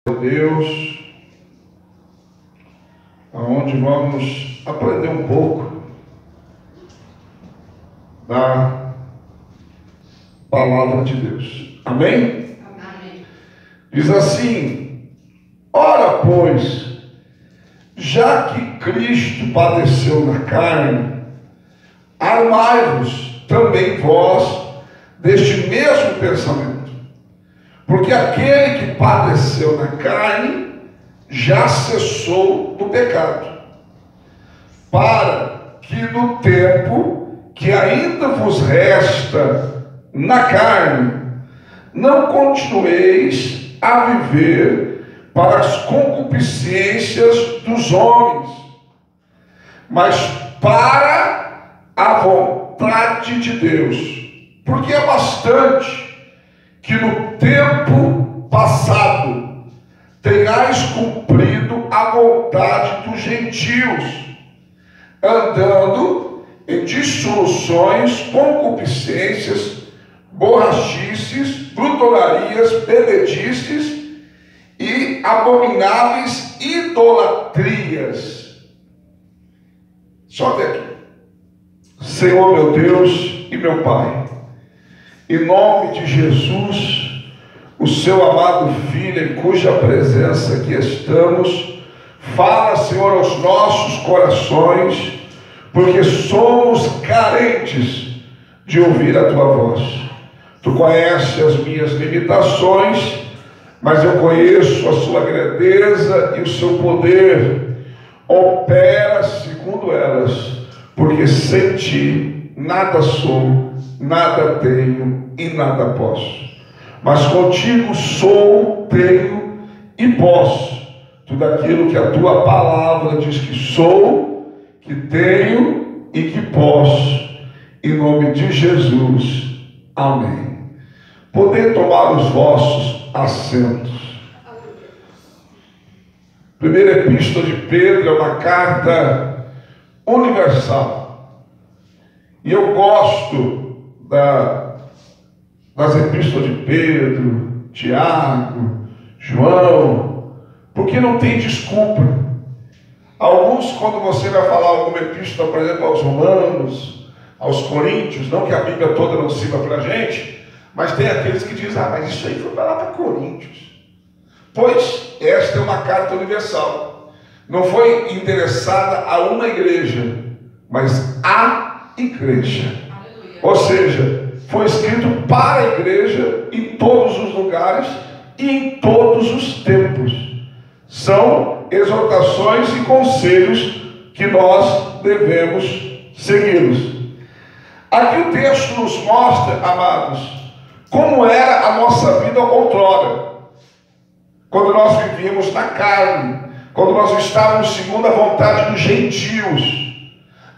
Deus, onde vamos aprender um pouco da palavra de Deus. Amém? Amém. Diz assim: ora, pois, já que Cristo padeceu na carne, armai-vos também vós deste mesmo pensamento. Porque aquele que padeceu na carne já cessou do pecado, para que no tempo que ainda vos resta na carne, não continueis a viver para as concupiscências dos homens, mas para a vontade de Deus. Porque é bastante que no tempo passado tenhais cumprido a vontade dos gentios, andando em dissoluções, concupiscências, borrachices, glutonarias, bebedices e abomináveis idolatrias. Só até aqui. Senhor meu Deus e meu Pai, em nome de Jesus, o seu amado Filho, em cuja presença aqui estamos, fala, Senhor, aos nossos corações, porque somos carentes de ouvir a Tua voz. Tu conheces as minhas limitações, mas eu conheço a Sua grandeza e o Seu poder. Opera segundo elas, porque sem Ti nada sou, nada tenho e nada posso. Mas contigo sou, tenho e posso tudo aquilo que a tua palavra diz que sou, que tenho e que posso. Em nome de Jesus. Amém. Poder tomar os vossos assentos. Primeira Epístola de Pedro é uma carta universal. E eu gosto das epístolas de Pedro, Tiago, João, porque não tem desculpa. Alguns, quando você vai falar alguma epístola, por exemplo, aos Romanos, aos Coríntios, não que a Bíblia toda não sirva para a gente, mas tem aqueles que dizem: mas isso aí foi para lá para Coríntios. Pois esta é uma carta universal. Não foi endereçada a uma igreja, mas à igreja. Ou seja, foi escrito para a igreja em todos os lugares e em todos os tempos. São exortações e conselhos que nós devemos segui-los. Aqui o texto nos mostra, amados, como era a nossa vida outrora, quando nós vivíamos na carne, quando nós estávamos segundo a vontade dos gentios,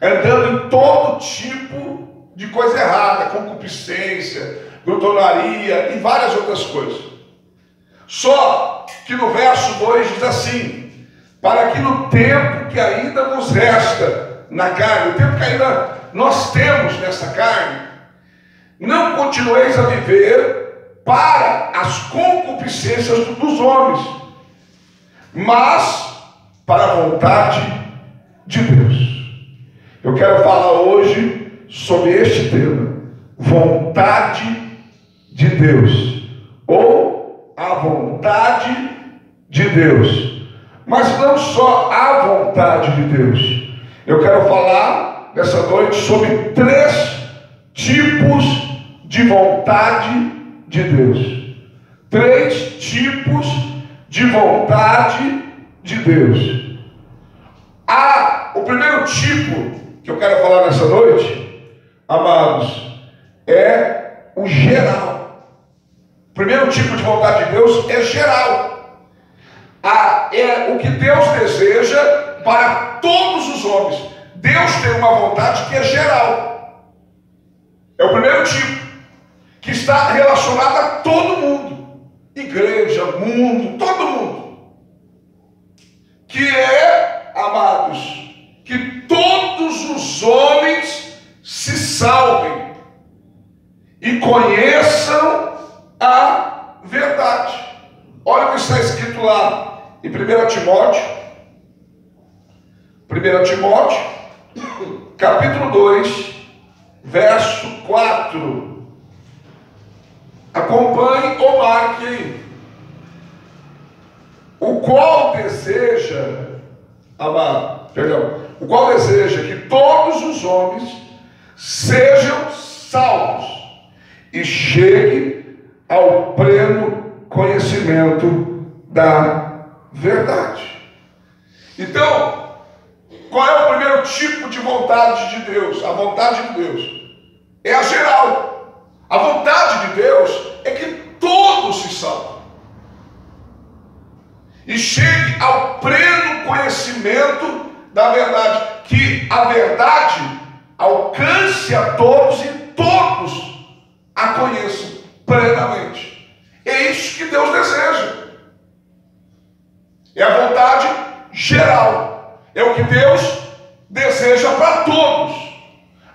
andando em todo tipo de coisa errada, concupiscência, glutonaria e várias outras coisas. Só que no verso 2 diz assim: para que no tempo que ainda nos resta na carne, o tempo que ainda nós temos nessa carne, não continueis a viver para as concupiscências dos homens, mas para a vontade de Deus. Eu quero falar hoje sobre este tema: vontade de Deus, ou a vontade de Deus. Mas não só a vontade de Deus. Eu quero falar nessa noite sobre 3 tipos de vontade de Deus. 3 tipos de vontade de Deus. O primeiro tipo que eu quero falar nessa noite, amados, é o geral. O primeiro tipo de vontade de Deus é geral. É o que Deus deseja para todos os homens. Deus tem uma vontade que é geral. É o primeiro tipo, que está relacionado a todo mundo. Igreja, mundo, todo mundo. Que é, amados, que todos os homens se salvem e conheçam a verdade. Olha o que está escrito lá lá em 1 Timóteo, capítulo 2, verso 4. Acompanhe ou marque aí. O qual deseja que todos os homens sejam salvos e cheguem ao pleno conhecimento da verdade. Então, qual é o primeiro tipo de vontade de Deus? A vontade de Deus é a geral. A vontade de Deus é que todos se salvem e chegue ao pleno conhecimento da verdade, que a verdade alcance a todos e todos a conheçam plenamente. É isso que Deus deseja. É a vontade geral. É o que Deus deseja para todos.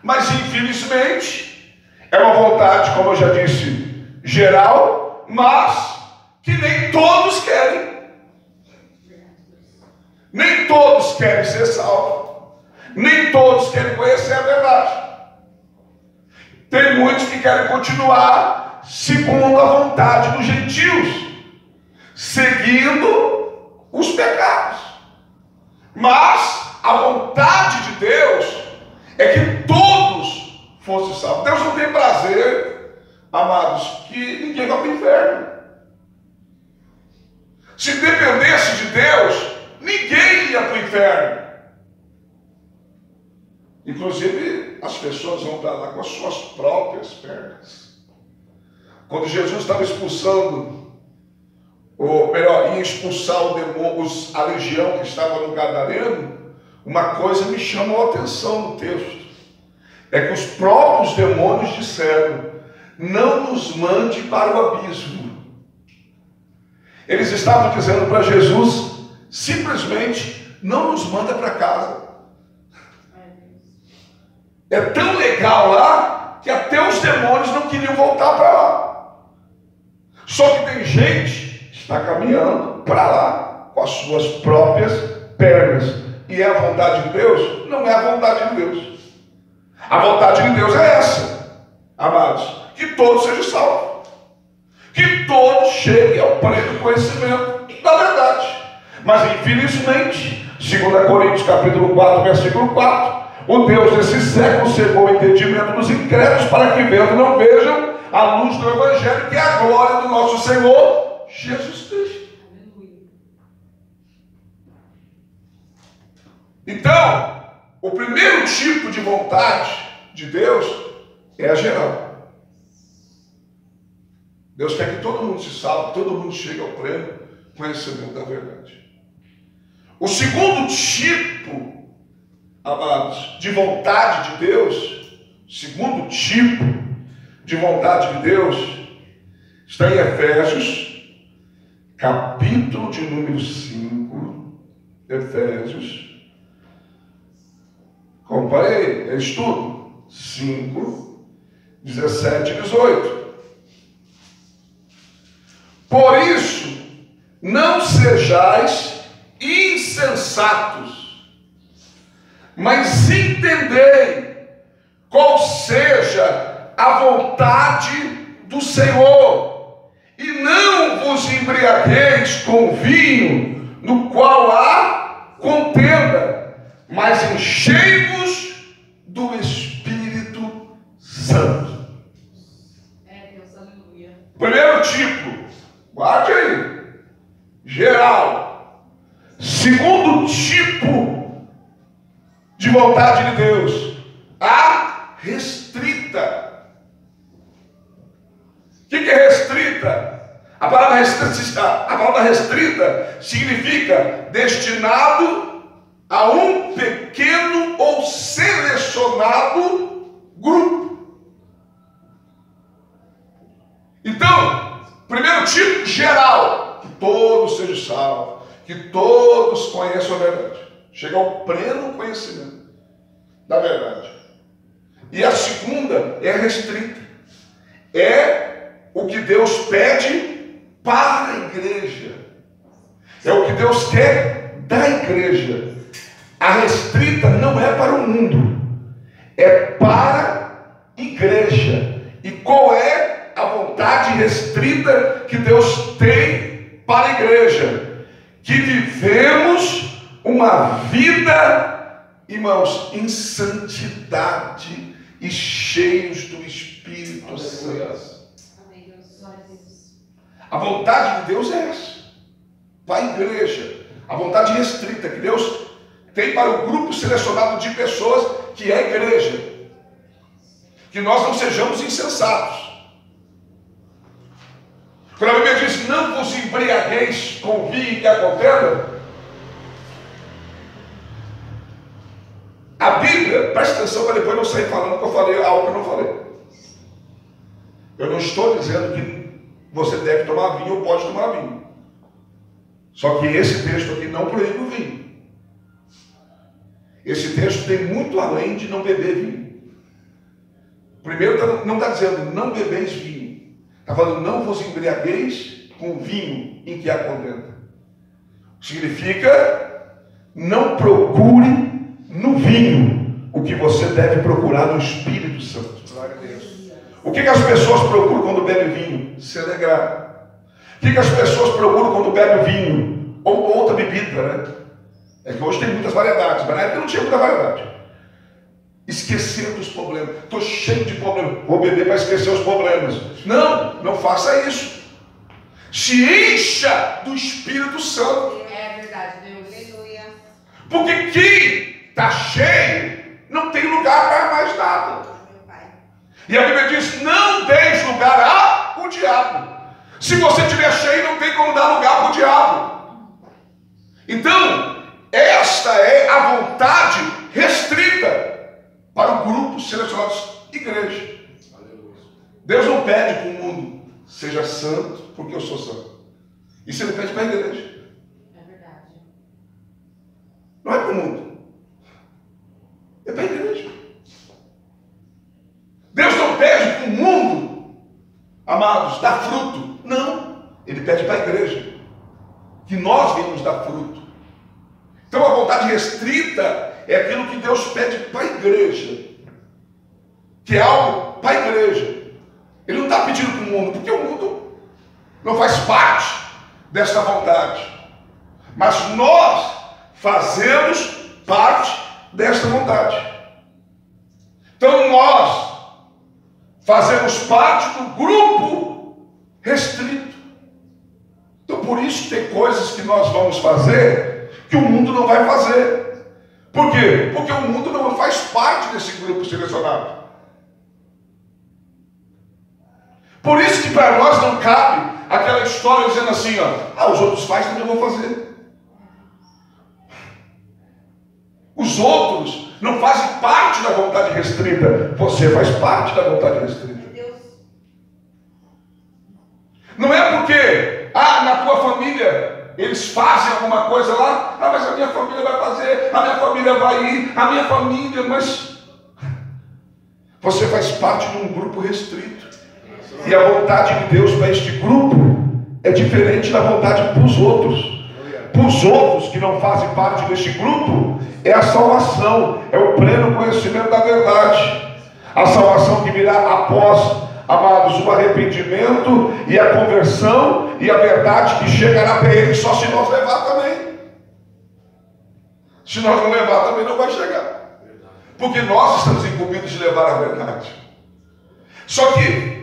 Mas infelizmente é uma vontade, como eu já disse, geral, mas que nem todos querem. Nem todos querem ser salvos. Nem todos querem conhecer a verdade. Tem muitos que querem continuar segundo a vontade dos gentios, seguindo os pecados. Mas a vontade de Deus é que todos fossem salvos. Deus não tem prazer, amados, que ninguém vá para o inferno. Se dependesse de Deus, ninguém ia para o inferno. Inclusive, as pessoas vão para lá com as suas próprias pernas. Quando Jesus estava expulsando, ou melhor, ia expulsar o demônio, a legião que estava no Gadareno, uma coisa me chamou a atenção no texto. É que os próprios demônios disseram: não nos mande para o abismo. Eles estavam dizendo para Jesus, simplesmente, não nos manda para casa. É tão legal lá, que até os demônios não queriam voltar para lá. Só que tem gente que está caminhando para lá, com as suas próprias pernas. E é a vontade de Deus? Não é a vontade de Deus. A vontade de Deus é essa, amados, que todos sejam salvos, que todos cheguem ao pleno conhecimento da verdade. Mas infelizmente, 2 Coríntios capítulo 4, versículo 4, o Deus desse século cegou o entendimento dos incrédulos, para que vendo não vejam a luz do Evangelho, que é a glória do nosso Senhor Jesus Cristo. Então, o primeiro tipo de vontade de Deus é a geral. Deus quer que todo mundo se salve, todo mundo chegue ao pleno conhecimento da verdade. O segundo tipo, amados, de vontade de Deus, segundo tipo de vontade de Deus, está em Efésios, capítulo de número 5, Efésios, acompanhe, estudo, 5, 17 e 18. Por isso, não sejais insensatos, mas entendei qual seja a vontade do Senhor, e não vos embriagueis com vinho, no qual há contenda, mas enchei-vos do Espírito Santo. Deus, aleluia. Primeiro tipo, guarde aí, geral. Segundo tipo de vontade de Deus, a restrita. O que é restrita? A palavra restrita significa destinado a um pequeno ou selecionado grupo. Então, primeiro tipo, geral, que todos sejam salvos, que todos conheçam a verdade, chega ao pleno conhecimento da verdade. E a segunda é restrita, é o que Deus pede para a igreja, É o que Deus quer da igreja. A restrita não é para o mundo, é para a igreja. E qual é a vontade restrita que Deus tem para a igreja? Que vivemos uma vida, irmãos, em santidade e cheios do Espírito Santo. A vontade de Deus é essa, para a igreja. A vontade restrita que Deus tem para o grupo selecionado de pessoas que é a igreja. Que nós não sejamos insensatos. Quando a Bíblia diz, não vos embriagueis com vinho que acontenda, a Bíblia, presta atenção para depois não sair falando que eu falei algo que eu não falei. Eu não estou dizendo que você deve tomar vinho ou pode tomar vinho. Só que esse texto aqui não proíbe o vinho. Esse texto tem muito além de não beber vinho. Primeiro, não está dizendo não bebeis vinho. Está falando não vos embriagueis com vinho em que há contenda. Significa não procure no vinho o que você deve procurar no Espírito Santo. Glória a Deus. O que as pessoas procuram quando bebem vinho? Se alegrar. O que as pessoas procuram quando bebem vinho? Ou outra bebida, né? É que hoje tem muitas variedades, mas na época não tinha muita variedade. Esquecer dos problemas. Estou cheio de problemas. Vou beber para esquecer os problemas. Não, não faça isso. Se encha do Espírito Santo. É verdade, Deus. Aleluia. Porque quem está cheio não tem lugar para mais nada. E a Bíblia diz, não deis lugar ao diabo. Se você estiver cheio, não tem como dar lugar para o diabo. Então, esta é a vontade restrita para o grupo selecionado igreja. Deus não pede para o mundo, seja santo, porque eu sou santo. Isso ele pede para a igreja. É verdade. Não é para o mundo, é para a igreja. Deus não pede para o mundo, amados, dar fruto. Não, ele pede para a igreja que nós venhamos dar fruto. Então a vontade restrita é aquilo que Deus pede para a igreja, que é algo para a igreja. Ele não está pedindo para o mundo, porque o mundo não faz parte desta vontade, mas nós fazemos parte desta vontade. Então nós fazemos parte do grupo restrito. Então por isso tem coisas que nós vamos fazer que o mundo não vai fazer. Por quê? Porque o mundo não faz parte desse grupo selecionado. Por isso que para nós não cabe aquela história dizendo assim, ó, os outros fazem, também vão fazer. Os outros não fazem parte da vontade restrita. Você faz parte da vontade restrita. Não é porque, na tua família, eles fazem alguma coisa lá, mas a minha família vai fazer, a minha família vai ir, a minha família, mas você faz parte de um grupo restrito. E a vontade de Deus para este grupo é diferente da vontade para os outros. Para os outros que não fazem parte deste grupo, é a salvação, é o pleno conhecimento da verdade. A salvação que virá após, amados, o arrependimento e a conversão e a verdade que chegará até ele só se nós levar também. Se nós não levar também não vai chegar. Porque nós estamos incumbidos de levar a verdade. Só que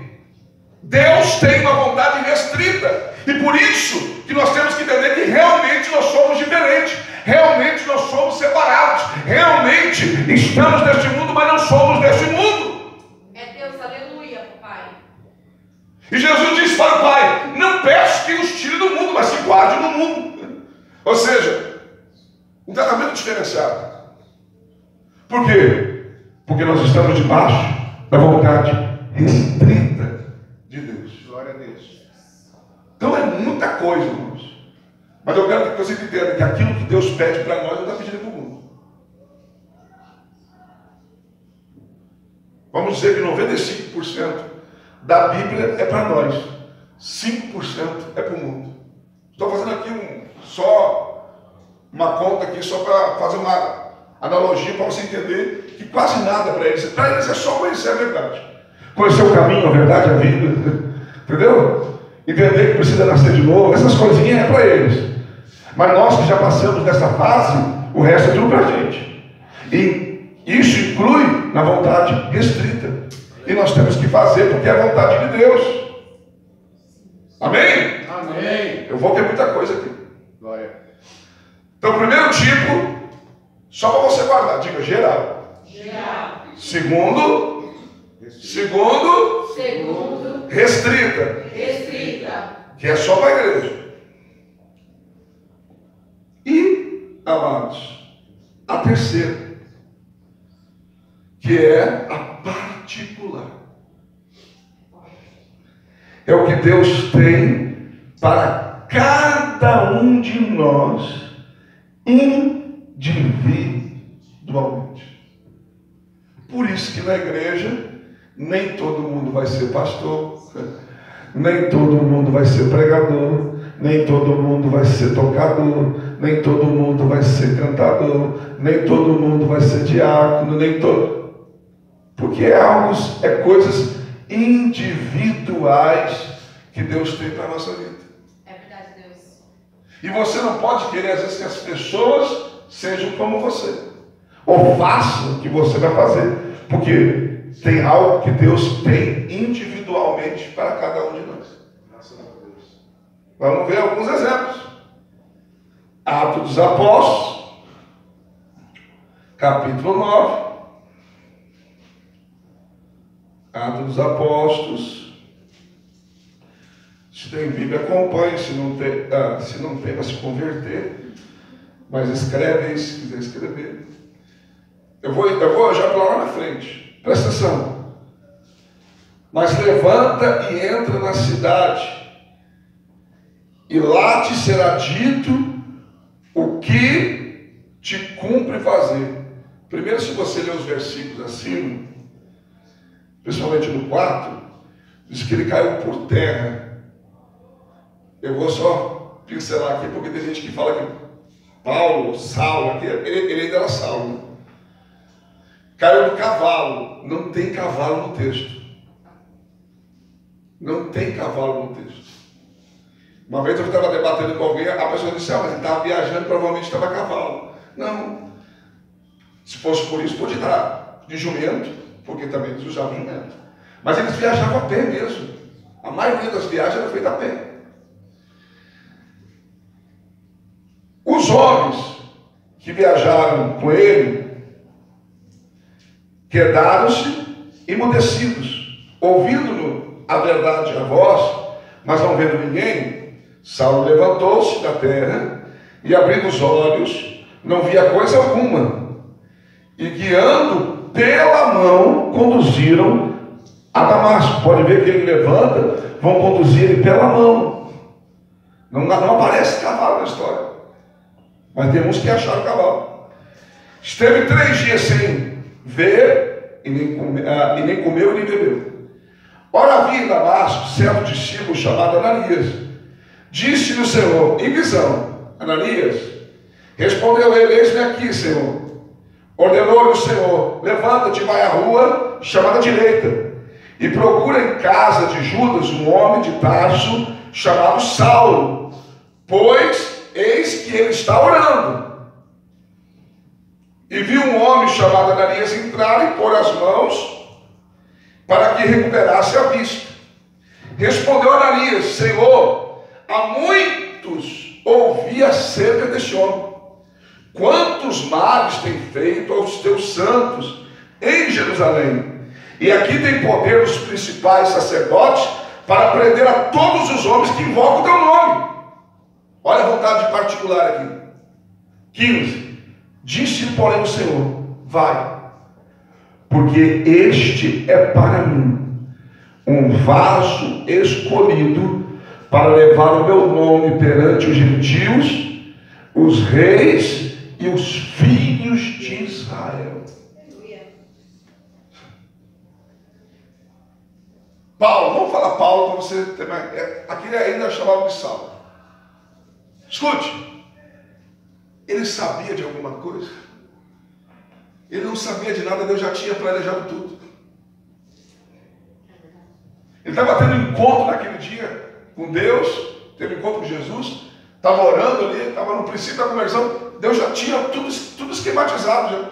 Deus tem uma vontade restrita. E por isso que nós temos que entender que realmente nós somos diferentes. Realmente nós somos separados. Realmente estamos neste mundo, mas não somos deste mundo. É Deus, aleluia, Pai. E Jesus disse para o Pai, não peço que os tire do mundo, mas se guarde no mundo. Ou seja, um tratamento diferenciado. Por quê? Porque nós estamos debaixo da vontade restrita de Deus. Glória a Deus. Então é muita coisa, irmãos. Mas eu quero que você entenda que aquilo que Deus pede para nós, não está pedindo para o mundo. Vamos dizer que 95% da Bíblia é para nós. 5% é para o mundo. Estou fazendo aqui só uma conta aqui, só para fazer uma analogia para você entender que quase nada para eles é só conhecer a verdade. Conhecer o caminho, a verdade, a vida, entendeu? Entender que precisa nascer de novo, essas coisinhas é para eles. Mas nós que já passamos dessa fase, o resto é tudo para a gente. E isso inclui na vontade restrita. E nós temos que fazer porque é a vontade de Deus. Amém? Amém. Eu vou ter muita coisa aqui. Glória. Então, primeiro tipo, só para você guardar, diga geral. Geral. Segundo, Segundo, restrita, restrita. que é só para a igreja. E, amados, a terceira, que é a particular. É o que Deus tem para cada um de nós individualmente. Por isso que na igreja nem todo mundo vai ser pastor, nem todo mundo vai ser pregador, nem todo mundo vai ser tocador, nem todo mundo vai ser cantador, nem todo mundo vai ser diácono, nem todo. Porque é coisas individuais que Deus tem para a nossa vida. É verdade, Deus. E você não pode querer, às vezes, que as pessoas sejam como você, ou façam o que você vai fazer, porque tem algo que Deus tem individualmente para cada um de nós. Graças a Deus. Vamos ver alguns exemplos. Atos dos Apóstolos, capítulo 9. Atos dos Apóstolos. Se tem Bíblia, acompanhe. Se não tem, vai se converter. Mas escreve aí, se quiser escrever. Eu vou já para lá na frente. Presta atenção. Mas levanta e entra na cidade, e lá te será dito o que te cumpre fazer. Primeiro, se você ler os versículos acima, principalmente no 4, diz que ele caiu por terra. Eu vou só pincelar aqui, porque tem gente que fala que Paulo, Saulo, aqui, ele ainda era Saulo. Caiu do cavalo. Não tem cavalo no texto. Não tem cavalo no texto. Uma vez eu estava debatendo com alguém, a pessoa disse, mas ele estava viajando, provavelmente estava a cavalo. Não. Se fosse por isso, podia estar de jumento, porque também eles usavam jumento. Mas eles viajavam a pé mesmo. A maioria das viagens era feita a pé. Os homens que viajaram com ele quedaram-se emudecidos, ouvindo a verdade, a voz, mas não vendo ninguém. Saulo levantou-se da terra e, abrindo os olhos, não via coisa alguma, e guiando pela mão, conduziram a Damasco. Pode ver que ele levanta, vão conduzir ele pela mão. Não aparece cavalo na história, mas tem uns que acharam cavalo. Esteve 3 dias sem ver, e nem comeu e nem bebeu. Ora, havia em Damasco certo discípulo chamado Ananias. Disse-lhe o Senhor, em visão, Ananias. Respondeu ele, eis-me aqui, Senhor. Ordenou-lhe o Senhor, levanta-te e vai à rua chamada direita, e procura em casa de Judas um homem de Tarso chamado Saulo, pois eis que ele está orando. E viu um homem chamado Ananias entrar e pôr as mãos para que recuperasse a vista. Respondeu Ananias, Senhor, há muitos ouvi acerca deste homem, quantos males tem feito aos teus santos em Jerusalém, e aqui tem poder os principais sacerdotes para prender a todos os homens que invocam o teu nome. Olha a vontade particular aqui. 15. Disse, porém, o Senhor, vai, porque este é para mim um vaso escolhido para levar o meu nome perante os gentios, os reis e os filhos de Israel. Paulo, vamos falar Paulo para você ter mais. Aqui ele ainda chamava de Saulo. Escute. ele sabia de alguma coisa? Ele não sabia de nada, Deus já tinha planejado tudo. Ele estava tendo um encontro naquele dia com Deus, teve um encontro com Jesus, estava orando ali, estava no princípio da conversão, Deus já tinha tudo esquematizado já.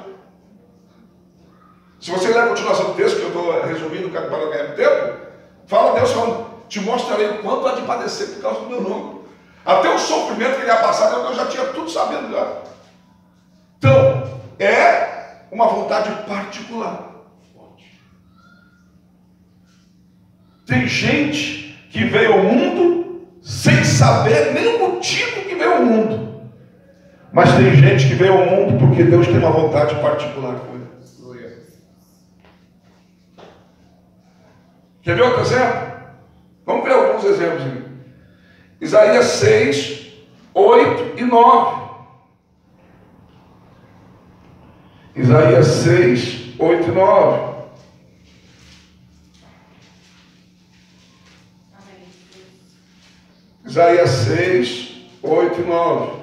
Se você ler a continuação do texto, que eu estou resumindo para não ganhar tempo, fala Deus falando, te mostrarei o quanto há de padecer por causa do meu nome. Até o sofrimento que ele ia passar, Deus já tinha tudo sabendo já. Então, é uma vontade particular. Tem gente que veio ao mundo sem saber nem o motivo que veio ao mundo. Mas tem gente que veio ao mundo porque Deus tem uma vontade particular com ele. Quer ver outro exemplo? Vamos ver alguns exemplos aqui. Isaías 6, 8 e 9. Isaías 6, 8 e 9. Isaías 6, 8 e 9.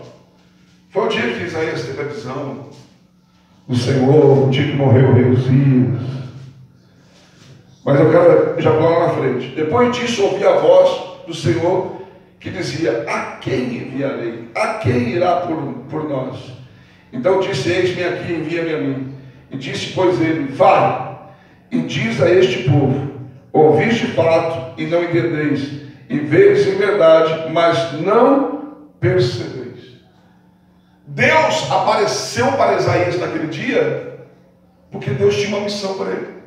Foi o dia que Isaías teve a visão do Senhor, o dia que morreu o rei Uzias. Mas eu quero já vou lá na frente. Depois disso ouvi a voz do Senhor que dizia, a quem enviarei? A quem irá por nós? Então disse, eis-me aqui, envia-me a mim. E disse, pois ele, vai, e diz a este povo, ouvis de fato e não entendeis, e vedes em verdade, mas não percebeis. Deus apareceu para Isaías naquele dia, porque Deus tinha uma missão para ele,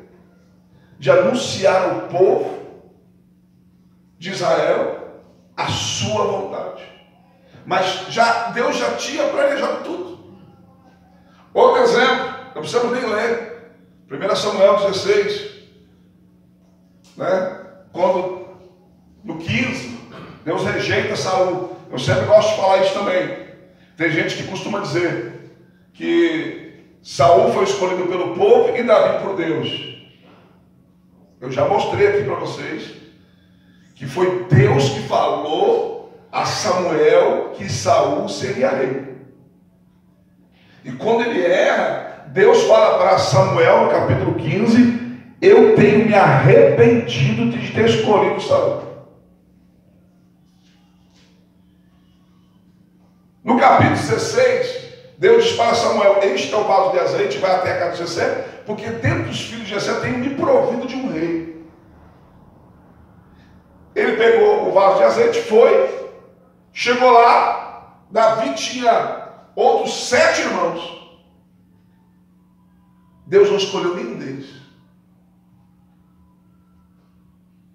de anunciar ao povo de Israel a sua vontade. Mas Deus já tinha planejado tudo. Outro exemplo, não precisamos nem ler. 1 Samuel 16, né? Quando no 15, Deus rejeita Saul. Eu sempre gosto de falar isso também. Tem gente que costuma dizer que Saul foi escolhido pelo povo e Davi por Deus. Eu já mostrei aqui para vocês que foi Deus que falou a Samuel que Saul seria rei. E quando ele erra, Deus fala para Samuel no capítulo 15, eu tenho me arrependido de ter escolhido Saul. No capítulo 16, Deus diz para Samuel, este é o vaso de azeite, vai até a casa de Jessé, porque dentro dos filhos de Jessé tenho me provido de um rei. Ele pegou o vaso de azeite, foi, chegou lá, Davi tinha outros 7 irmãos. Deus não escolheu nenhum deles.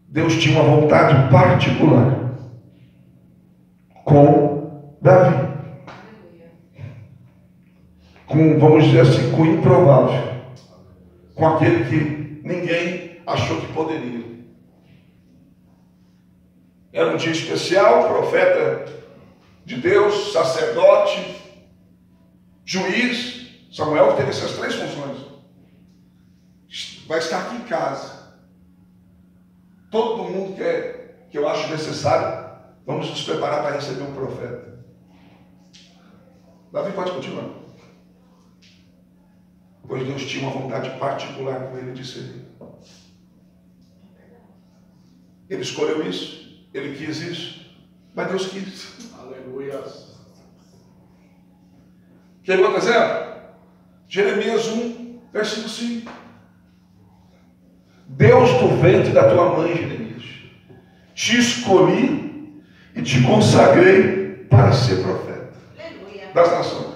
Deus tinha uma vontade particular com Davi. Com, vamos dizer assim, com o improvável. Com aquele que ninguém achou que poderia. Era um dia especial, profeta de Deus, sacerdote, juiz. Samuel teve essas 3 funções. Vai estar aqui em casa. Todo mundo que eu acho necessário, vamos nos preparar para receber um profeta. Davi pode continuar. Pois Deus tinha uma vontade particular com ele de ser. Ele escolheu isso, ele quis isso, mas Deus quis. Aleluia. Quer outro exemplo? Jeremias 1, versículo 5. Deus do ventre da tua mãe, Jeremias, te escolhi e te consagrei para ser profeta. Aleluia. Das nações.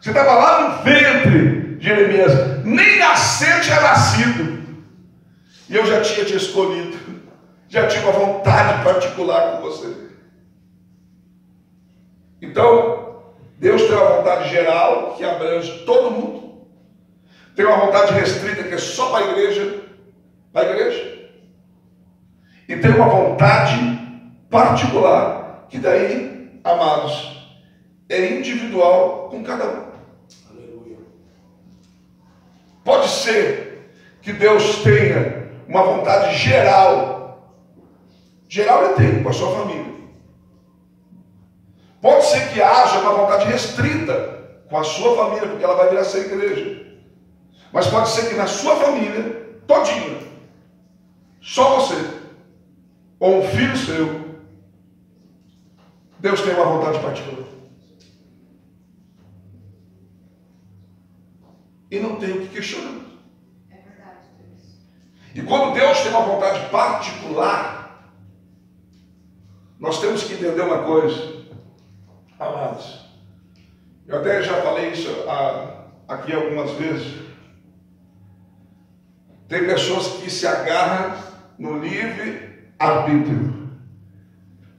Você estava lá no ventre, Jeremias, nem nascer tinha nascido, e eu já tinha te escolhido, já tinha uma vontade particular com você. Então, Deus tem uma vontade geral que abrange todo mundo, tem uma vontade restrita que é só para a igreja, e tem uma vontade particular que daí, amados, é individual com cada um. Pode ser que Deus tenha uma vontade geral. Geral ele tem com a sua família. Pode ser que haja uma vontade restrita com a sua família, porque ela vai vir a ser igreja. Mas pode ser que na sua família, todinha, só você, ou um filho seu, Deus tem uma vontade particular. E não tem o que questionar. É verdade, Deus. E quando Deus tem uma vontade particular, nós temos que entender uma coisa, amados. Eu até já falei isso aqui algumas vezes. Tem pessoas que se agarram no livre-arbítrio.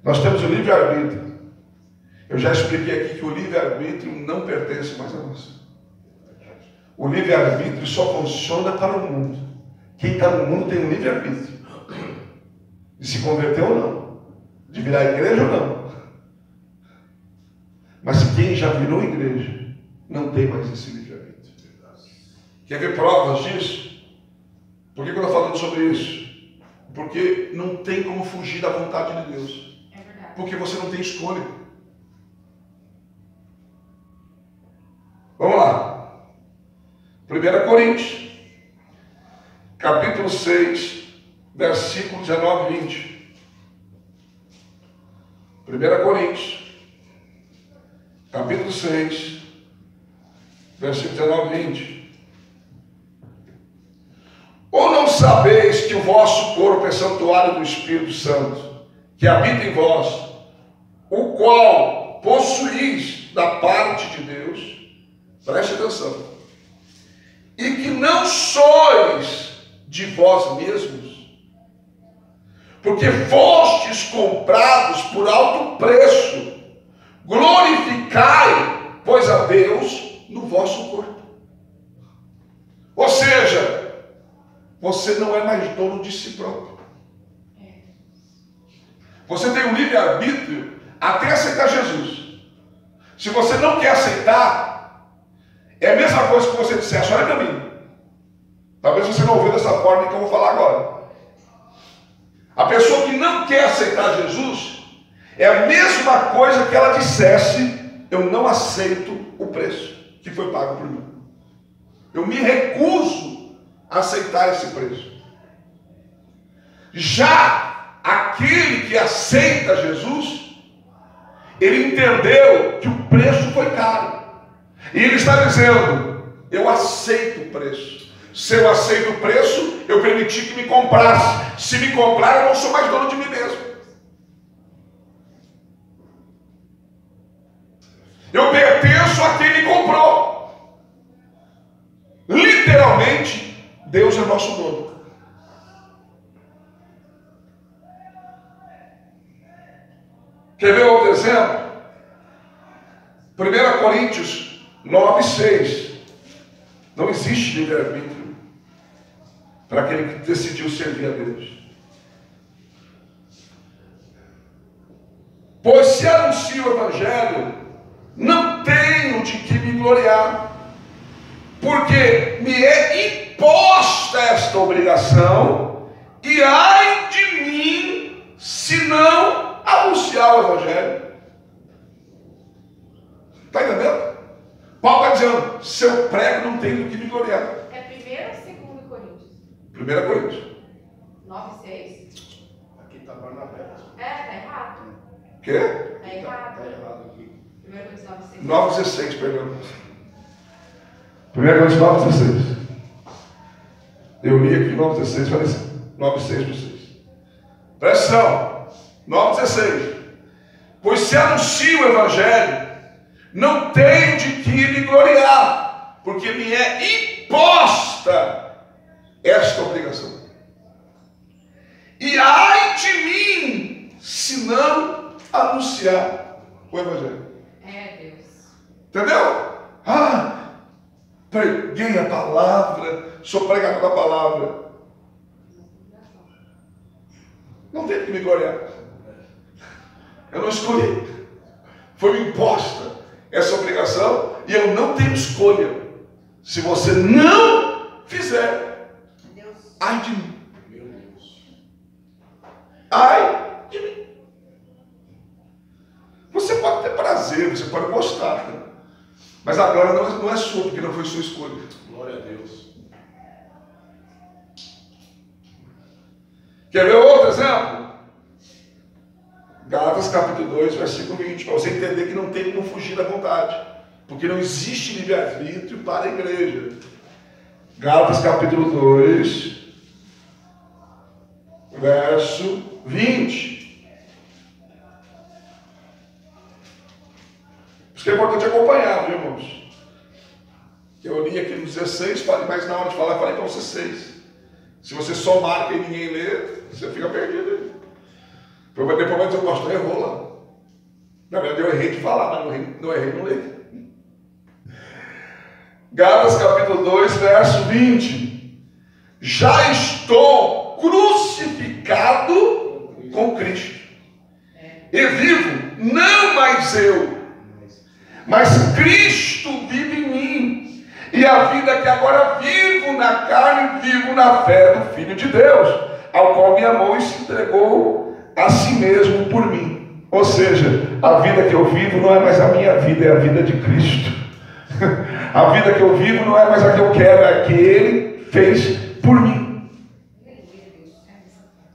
Nós temos o livre-arbítrio. Eu já expliquei aqui que o livre-arbítrio não pertence mais a nós. O livre-arbítrio só funciona para o mundo. Quem está no mundo tem um livre-arbítrio. De se converter ou não. De virar igreja ou não. Mas quem já virou igreja não tem mais esse livre-arbítrio. Quer ver provas disso? Por que eu estou falando sobre isso? Porque não tem como fugir da vontade de Deus. É verdade. Porque você não tem escolha. Vamos lá. 1 Coríntios, capítulo 6, versículo 19 e 20. 1 Coríntios, capítulo 6, versículo 19 e 20. Ou não sabeis que o vosso corpo é santuário do Espírito Santo, que habita em vós, o qual possuís da parte de Deus? Preste atenção. E que não sois de vós mesmos, porque fostes comprados por alto preço. Glorificai, pois, a Deus no vosso corpo. Ou seja, você não é mais dono de si próprio. Você tem um livre-arbítrio até aceitar Jesus. Se você não quer aceitar, é a mesma coisa que você dissesse: olha para mim. Talvez você não ouviu dessa forma que eu vou falar agora. A pessoa que não quer aceitar Jesus é a mesma coisa que ela dissesse: eu não aceito o preço que foi pago por mim. Eu me recuso a aceitar esse preço. Já aquele que aceita Jesus, ele entendeu que o preço foi caro. E ele está dizendo: eu aceito o preço. Se eu aceito o preço, eu permiti que me comprasse. Se me comprar, eu não sou mais dono de mim mesmo. Eu pertenço a quem me comprou. Literalmente, Deus é nosso dono. Quer ver outro exemplo? 1 Coríntios 9:6. Não existe livre-arbítrio para aquele que decidiu servir a Deus. Pois se anuncio o Evangelho, não tenho de que me gloriar, porque me é imposta esta obrigação, e ai de mim se não anunciar o Evangelho. Está entendendo? Paulo está dizendo: se eu prego, não tenho do que me gloriar. É 1 ou 2 Coríntios? 1 Coríntios. 9:6. Aqui está Barnabé. Tá errado. O quê? Tá errado. Está errado aqui. 1 Coríntios 9:6. 9,16, perdão. 1 Coríntios 9,16. Eu li aqui 9,16, falei 9,6 para vocês. Presta atenção. 9,16. Pois se anuncio o Evangelho, não tenho de que me gloriar, porque me é imposta esta obrigação. E ai de mim, se não anunciar o Evangelho. É, Deus. Entendeu? Preguei a palavra, sou pregador da palavra. Não tem que me gloriar. Eu não escolhi. Foi-me imposta essa obrigação e eu não tenho escolha. Se você não fizer, Deus. ai de mim. Meu Deus. Ai de mim. Você pode ter prazer Mas a glória não é sua, porque não foi sua escolha. Glória a Deus. Quer ver outro exemplo? Gálatas capítulo 2, versículo 20. Para você entender que não tem como fugir da vontade. Porque não existe livre-arbítrio para a igreja. Gálatas capítulo 2, verso 20. Isso é importante acompanhar, viu, irmãos? Eu li aqui no 16, mas na hora de falar, eu falei para você 6. Se você só marca e ninguém lê, você fica perdido. Depois vai dizer, o pastor errou lá. Na verdade, eu errei de falar, mas não errei de ler. Gálatas capítulo 2, verso 20. Já estou crucificado com Cristo. E vivo, não mais eu, mas Cristo vive em mim. E a vida que agora vivo na carne, vivo na fé do Filho de Deus, ao qual me amou e se entregou a si mesmo por mim. Ou seja, a vida que eu vivo não é mais a minha vida, é a vida de Cristo. A vida que eu vivo não é mais a que eu quero, é a que Ele fez por mim.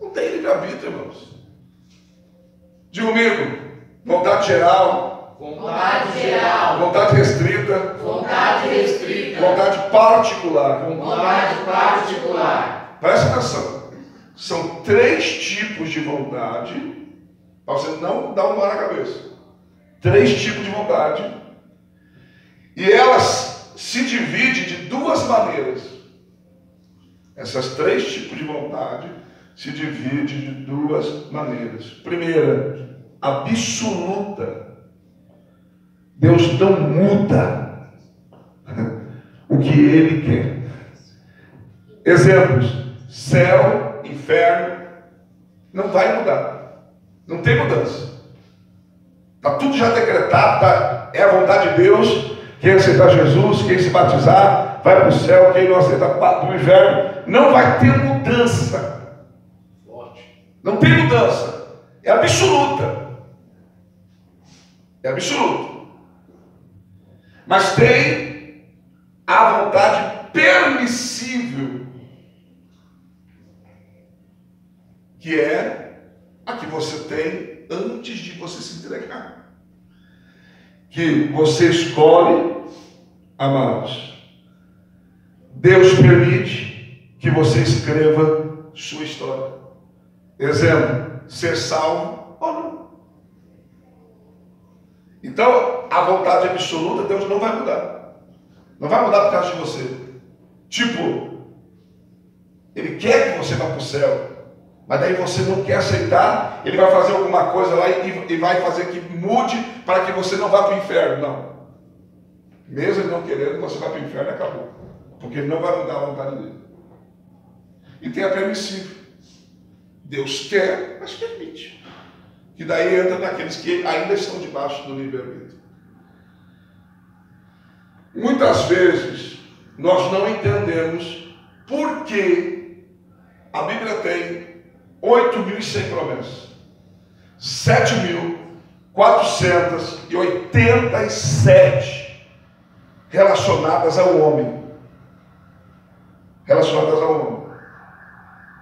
Não tem livre-arbítrio, irmãos. Diga comigo, vontade geral, Vontade geral. vontade restrita, Vontade restrita. vontade particular. Vontade particular. Presta atenção. São 3 tipos de vontade, para você não dar um nó na cabeça. 3 tipos de vontade. E elas se dividem de 2 maneiras. Essas 3 tipos de vontade se dividem de 2 maneiras. Primeira, absoluta. Deus não muda o que Ele quer. Exemplos: céu, inferno, não vai mudar. Não tem mudança. Está tudo já decretado, tá? É a vontade de Deus. Quem aceitar Jesus, quem se batizar, vai para o céu. Quem não aceitar para o inferno, não vai ter mudança. Não tem mudança. É absoluta. É absoluta. Mas tem a vontade permissível, que é a que você tem antes de você se entregar. Que você escolhe, amados. Deus permite que você escreva sua história. Exemplo: ser salvo ou não. Então, a vontade absoluta, Deus não vai mudar. Não vai mudar por causa de você. Tipo, Ele quer que você vá para o céu, mas daí você não quer aceitar, Ele vai fazer alguma coisa lá e vai fazer que mude para que você não vá para o inferno. Não. Mesmo Ele não querendo, você vai para o inferno e acabou. Porque Ele não vai mudar a vontade dele. E tem a permissível. Deus quer, mas permite. Que daí entra naqueles que ainda estão debaixo do livre-arbítrio. Muitas vezes nós não entendemos por que a Bíblia tem 8.100 promessas, 7.487 relacionadas ao homem. Relacionadas ao homem.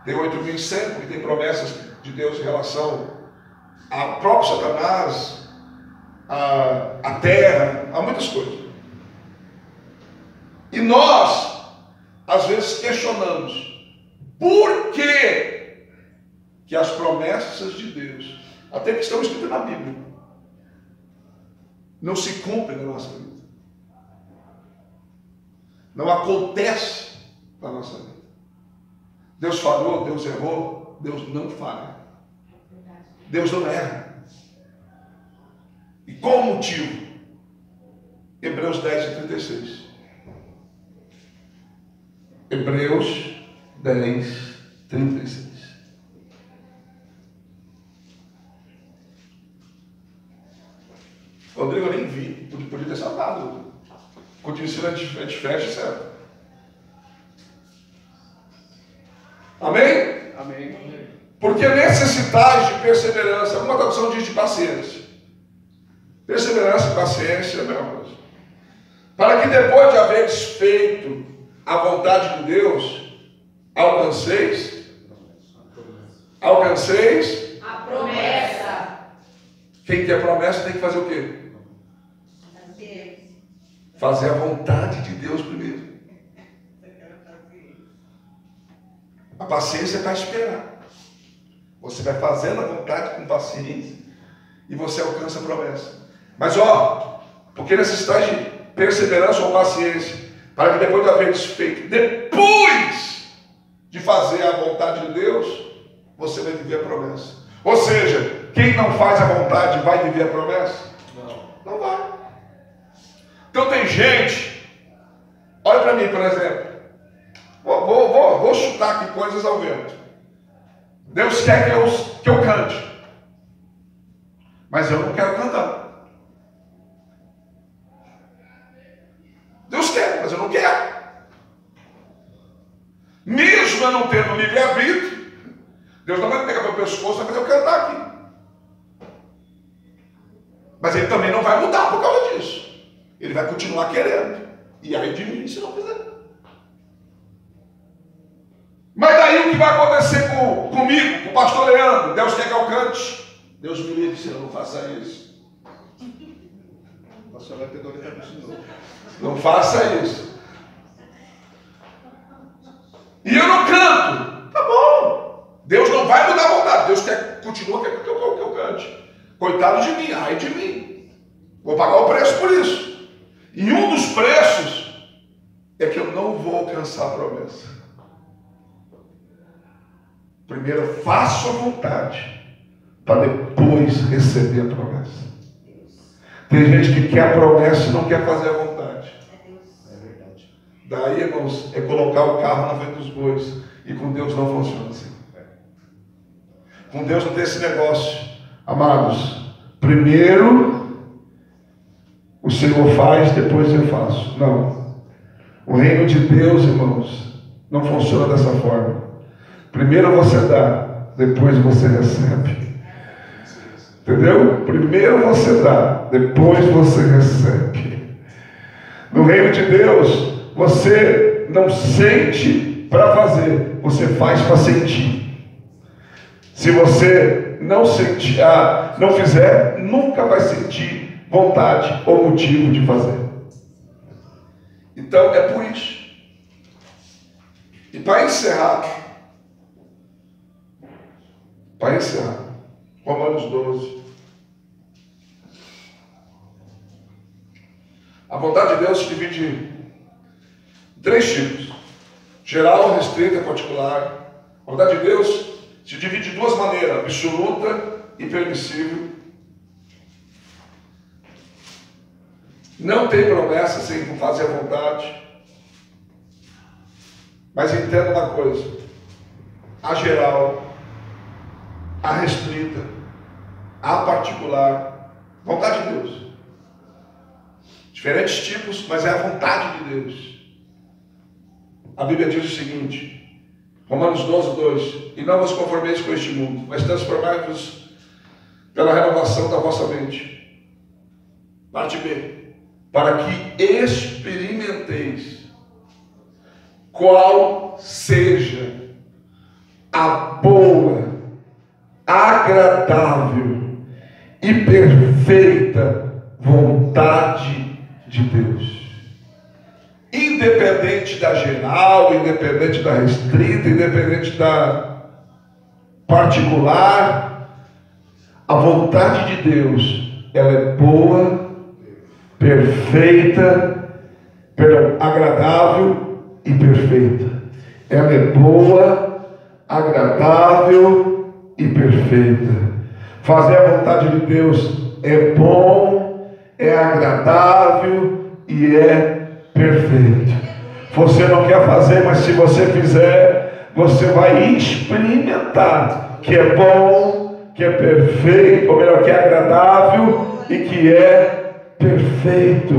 Tem 8.100 porque tem promessas de Deus em relação ao próprio Satanás, a terra, a muitas coisas. E nós, às vezes, questionamos por que as promessas de Deus, até que estão escritas na Bíblia, não se cumprem na nossa vida. Não acontece na nossa vida. Deus falhou, Deus errou, Deus não falha. Deus não erra. E qual o motivo? Hebreus 10:36. Hebreus 10:36. Rodrigo, eu nem vi, podia ter saltado. Continua sendo a gente fecha, certo? Amém? Amém. Porque necessitais de perseverança, alguma tradução diz de paciência. Perseverança e paciência é a mesma coisa. para que depois de haveres feito a vontade de Deus, alcanceis a promessa. Quem quer promessa tem que fazer o quê? Fazer a vontade de Deus primeiro. A paciência é para esperar. Você vai fazendo a vontade com paciência e você alcança a promessa. Mas porque necessitas de perseverança ou paciência, para que depois de haveres feito, depois de fazer a vontade de Deus, você vai viver a promessa. Ou seja, quem não faz a vontade vai viver a promessa? Não vai. Então tem gente, olha para mim, por exemplo, vou chutar aqui coisas ao vento. Deus quer que eu cante, mas eu não quero cantar. Deus quer, mas eu não quero. Mesmo eu não tendo livre-arbítrio, Deus não vai pegar meu pescoço e fazer eu cantar aqui. Mas Ele também não vai mudar por causa disso. Ele vai continuar querendo. E aí de mim se não fizer. Mas daí o que vai acontecer comigo, com o pastor Leandro? Deus quer que eu cante. Deus me livre se eu não faça isso. O pastor vai ter dor de cabeça de novo. Não faça isso. E eu não canto. Tá bom. Deus não vai mudar a vontade. Deus continua querendo que eu cante. Coitado de mim, ai de mim. Vou pagar o preço por isso. E um dos preços é que eu não vou alcançar a promessa. Primeiro eu faço a vontade, para depois receber a promessa. Tem gente que quer a promessa e não quer fazer a vontade. É verdade. Daí, irmãos, é colocar o carro na frente dos bois. E com Deus não funciona assim. Com Deus não tem esse negócio. Amados, primeiro o Senhor faz, depois eu faço. Não. O reino de Deus, irmãos, não funciona dessa forma. Primeiro você dá, depois você recebe. Entendeu? Primeiro você dá, depois você recebe. No reino de Deus, você não sente para fazer, você faz para sentir. Se você não sentir, não fizer, nunca vai sentir vontade ou motivo de fazer. Então é por isso. E para encerrar, Romanos 12. A vontade de Deus se divide em 3 tipos: geral, restrita e particular. A vontade de Deus se divide de 2 maneiras: absoluta e permissível. Não tem promessa sem fazer a vontade. Mas entenda uma coisa: a geral, a restrita, a particular, vontade de Deus. Diferentes tipos, mas é a vontade de Deus. A Bíblia diz o seguinte, Romanos 12, 2: e não vos conformeis com este mundo, mas transformai-vos pela renovação da vossa mente. Parte B: para que experimenteis qual seja a boa, agradável e perfeita vontade de Deus. Independente da geral, independente da restrita, independente da particular, a vontade de Deus, ela é boa, perfeita, agradável e perfeita. Ela é boa, agradável e perfeita. Fazer a vontade de Deus é bom, é agradável e é perfeito. Você não quer fazer, mas se você fizer, você vai experimentar que é bom, que é perfeito, ou melhor, que é agradável e que é perfeito.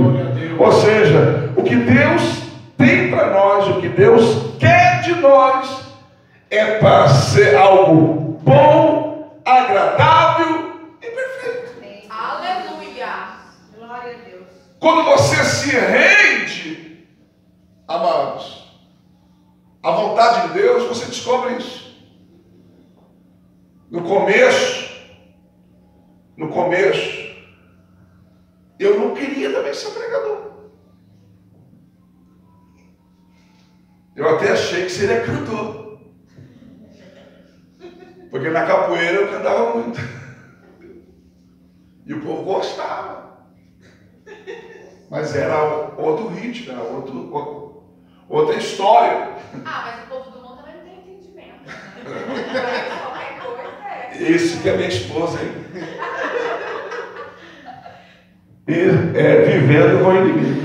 Ou seja, o que Deus tem para nós, o que Deus quer de nós, é para ser algo bom, agradável e perfeito. Aleluia. Glória a Deus. Quando você se rende a vontade de Deus, você descobre isso. No começo, eu não queria também ser pregador. Eu até achei que seria cantor. Porque na capoeira eu cantava muito. E o povo gostava. Mas era outro ritmo, era outra história. Mas o povo do mundo também não tem entendimento. Esse que é minha esposa, hein? Vivendo com o inimigo.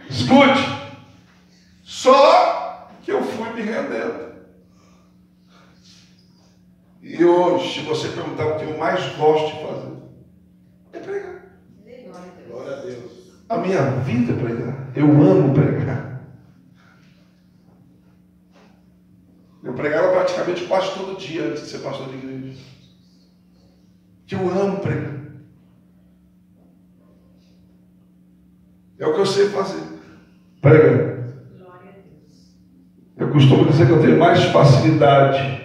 Escute. Só que eu fui me rendendo. E hoje, se você perguntar o que eu mais gosto de fazer, é pregar. Glória a Deus. A minha vida é pregar. Eu amo pregar. Eu pregava praticamente quase todo dia antes de ser pastor de igreja. Que eu amo pregar. É o que eu sei fazer. Pregar. Eu costumo dizer que eu tenho mais facilidade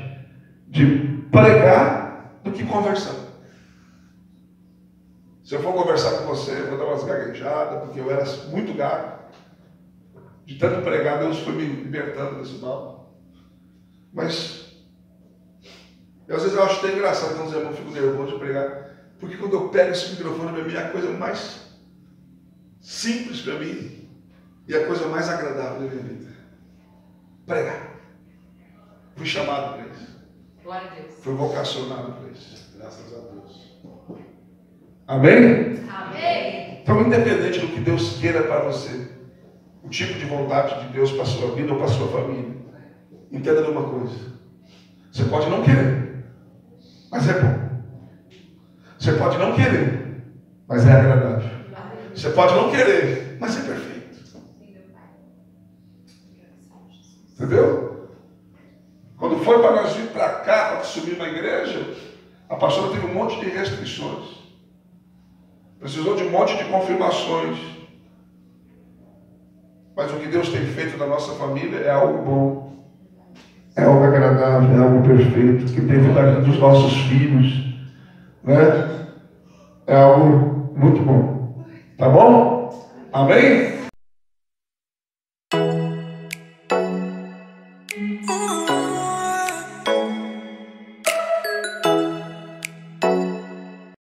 de pregar do que conversar. Se eu for conversar com você, eu vou dar umas gaguejadas, porque eu era muito gago. De tanto pregar, Deus foi me libertando desse mal. Mas, às vezes eu acho até engraçado quando os irmãos ficam nervosos de pregar. Porque quando eu pego esse microfone para mim, é a coisa mais simples para mim e a coisa mais agradável da minha vida. Pregar. Fui chamado para isso. Glória a Deus. Fui vocacionado para isso. Graças a Deus. Amém? Amém. Então, independente do que Deus queira para você, o tipo de vontade de Deus para a sua vida ou para a sua família, entenda de uma coisa. Você pode não querer, mas é bom. Você pode não querer, mas é agradável. Você pode não querer, mas é perfeito. Entendeu? Quando foi para nós vir para cá, para subir uma igreja, a pastora teve um monte de restrições. Precisou de um monte de confirmações. Mas o que Deus tem feito na nossa família é algo bom. É algo agradável, é algo perfeito, que teve na vida dos nossos filhos. Né? É algo muito bom. Tá bom? Amém?